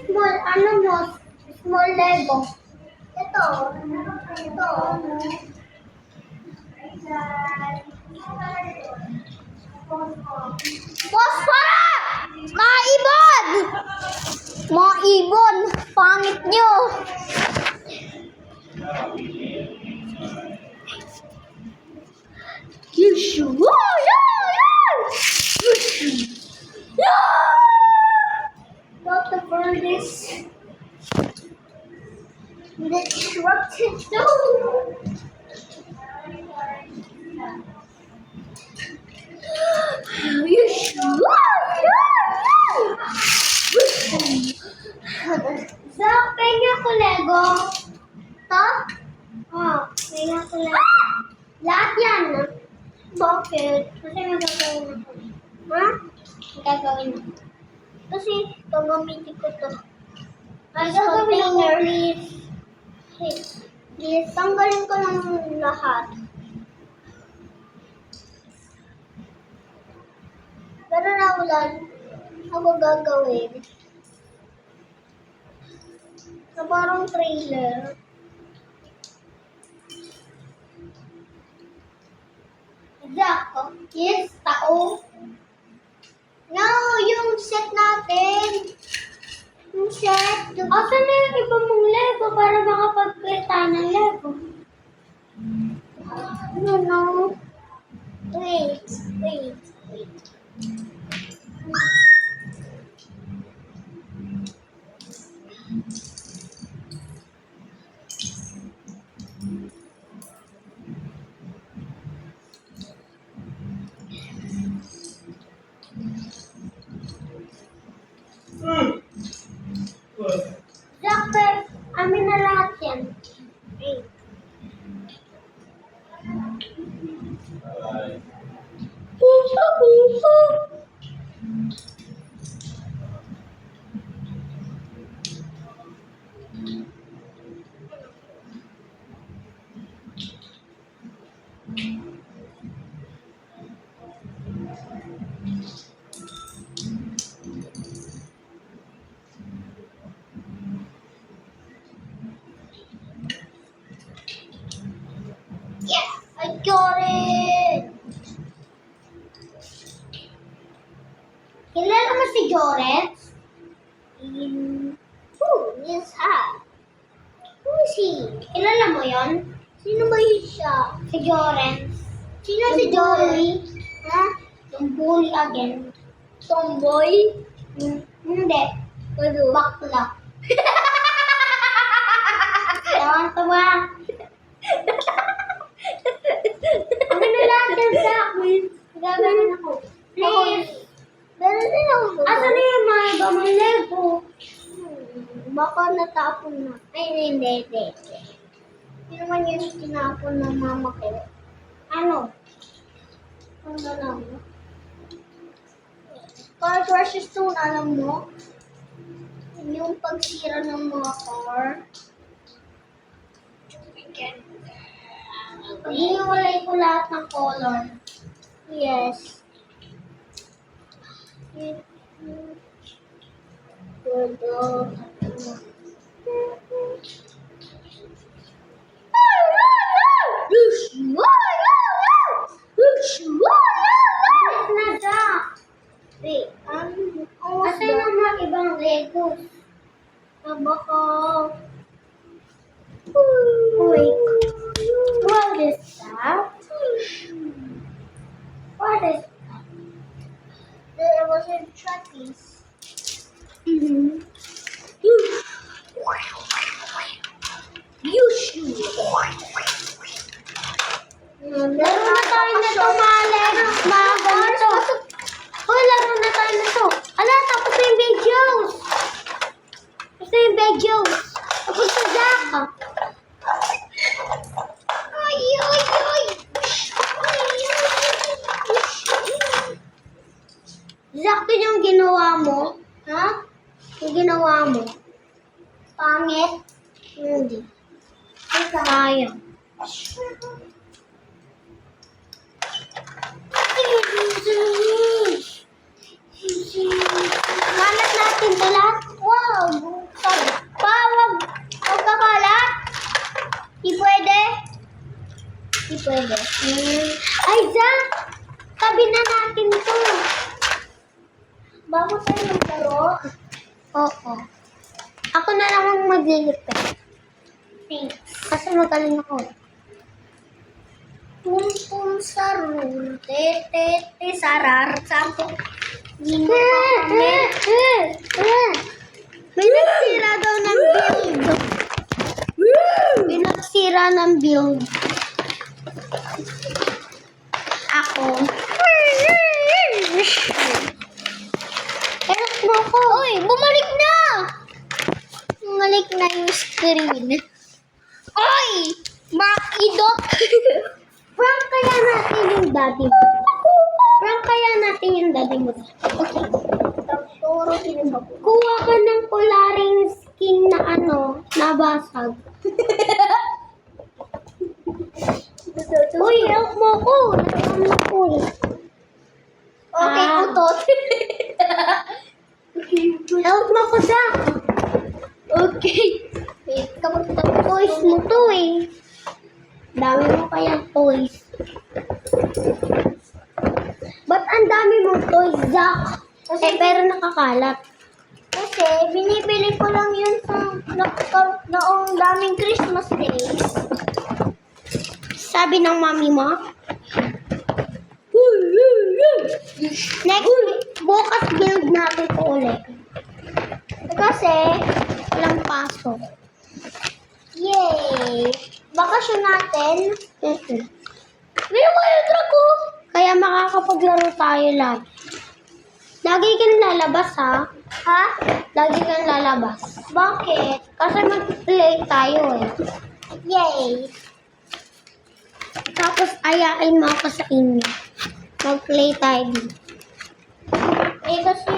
small, ano mo, small Lego. Ito. Pospora! Mga ibon! Mga ibon! Pangit nyo! Yushu! What the bird is? The disrupted zone! Zach, pengen ako Lego. Ha? Oh, pengen ako Lego. Lahat yan. Bakit? Kasi magagawin ako. Ha? Magagawin ako. Kasi gagamitin ko to. Ay, gagawin ako, please. Please, tanggalin ko lang lahat. Pero naulan, ako gagawin. Sa parang trailer. Exacto. Yes, tao. No, yung set natin. Yung set. Asan na yung iba mong Lego para makapagkita ng Lego? No. Wait. Doctor, amin na lahat yan. Hey. Yes, I got it! Kilala mo si Jorens? Yes, ha? Who is he? Kilala mo yon? Sino ba yun siya? Si Jorens. Sino si Jory? Ha? Yung bully again. Tomboy? Hindi. Bakla. Tawa-tawa. Ano na lahat yan sa akin? Gagawin ako. Please. Meron din ako. Asan na yung mga ibang Lego? Baka natapon na. Ay, hindi. Hindi naman yun tinapon ng mama ko. Ano? Ano na lang? Car crashes soon, alam mo? Yung pagsira ng mga car. Iiwalay ko lahat ng color. Yes. Kasi naman ibang Legos. Baka... Wait. What is that? What is that? There was a trapeze. You shoot. Laro na tayo na ito, mga ganito. Hoy, laro na tayo na ito. Ala, tapos na yung videos. Tapos na yung videos. Tapos na Zaka. Ay. Zaka, yung ginawa mo? Ha? Yung ginawa mo? Pangit? Hindi. Sayang. Malat natin ito lahat. Wow! pwede. Ay, Zach! Tabi na natin to. Bago tayo maglaro? Oo. Ako na lang maglilipet. Thanks. Kasi magaling ako. Tum-tum sarur, te-te-te sarar, sampo. Gino pa kami. May nagsira daw ng build. May nagsira ng build. Ako. Erok mo ako. Uy, bumalik na! Bumalik na yung screen. Oy! Maidot! Prank kaya natin yung daddy mo. Prank kaya natin yung daddy mo. Okay. Kuha ka ng kularing skin na nabasag. Uy, help mo ko. Nagkamang ko. Okay, utot. Help mo ko siya. Okay. Wait, kapag toys mo to eh. Dami mo kayang toys. Ba't ang dami mong toys, Zach? Pero nakakalat. Kasi binibili ko lang yun sa noong daming Christmas days. Sabi ng mami mo? Next week, bukas build natin ito ulit. Kasi, walang pasok. Yay! Bakasyon natin. Hindi mo yung truck ko. Kaya makakapaglaro tayo lagi. Lagi kang lalabas, ha? Ha? Lagi kang lalabas. Bakit? Kasi mag-play tayo, eh. Yay! Tapos, ayain mo ako sa inyo. Mag-play tayo dito. Eh, kasi,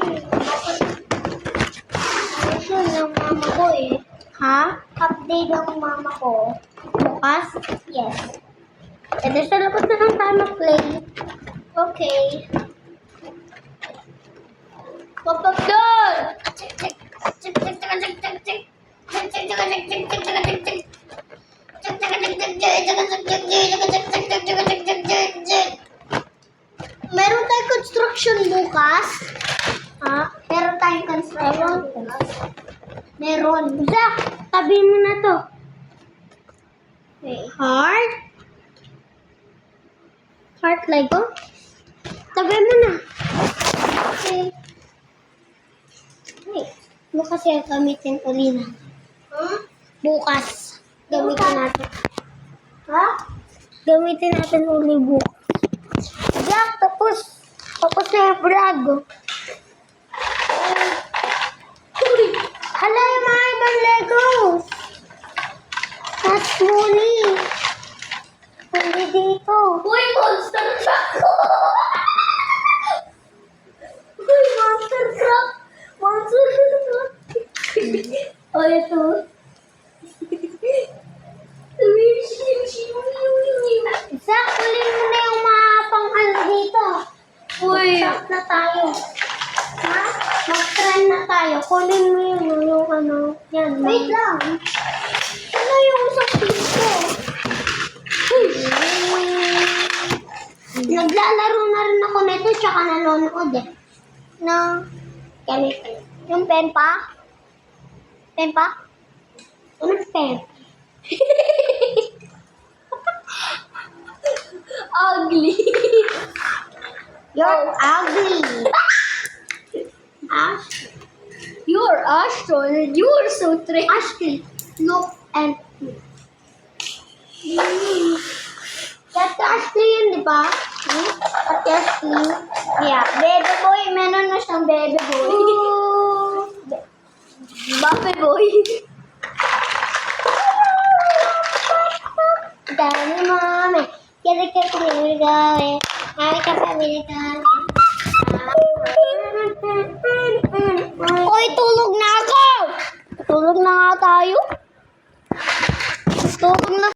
bakasyon ng mama ko, eh. Ha? Update ng mama ko. Bukas? Yes. E di sa labas na lang tayo mag-play. Okay. Pop-pop doon! Meron tayong construction bukas? Ha? Meron tayong construction bukas? Meron. Zach, tabi mo na to. Okay. Heart? Heart Lego? Tabi mo na. Okay. Wait. Bukas yung gamitin uli na. Huh? Bukas. Gamitin natin. Ha? Gamitin natin uli bukas. Jack, tapos na yung vlog. Hala, yung mga ibang Legos. That's money. Hindi dito. Uy, monster truck ko! Uy, monster truck! Monster truck! Oh, ito. Zach, kunin mo na yung mga pang-ano dito. Uy. Mag-trap na tayo. Ha? Mag-trend na tayo. Kunin mo yung yan. Wait lang. Ano yung usap dito? Naglalaro na rin ako nito tsaka nanonood eh. Ganito. Yung pen pa? Pen pa? Anong pen? Ugly. You're ugly. Ash? You're Astro and you're so tricky. Ashley, look and That's Ashley yun, di ba? At Ashley. Yeah, baby boy. Meron na siyang baby boy. Baby boy. Dami mami. Kira-kira kumiligawi. Mami ka pamiligawi. Hoy, tulog na ako! Tulog na nga tayo. Tulog na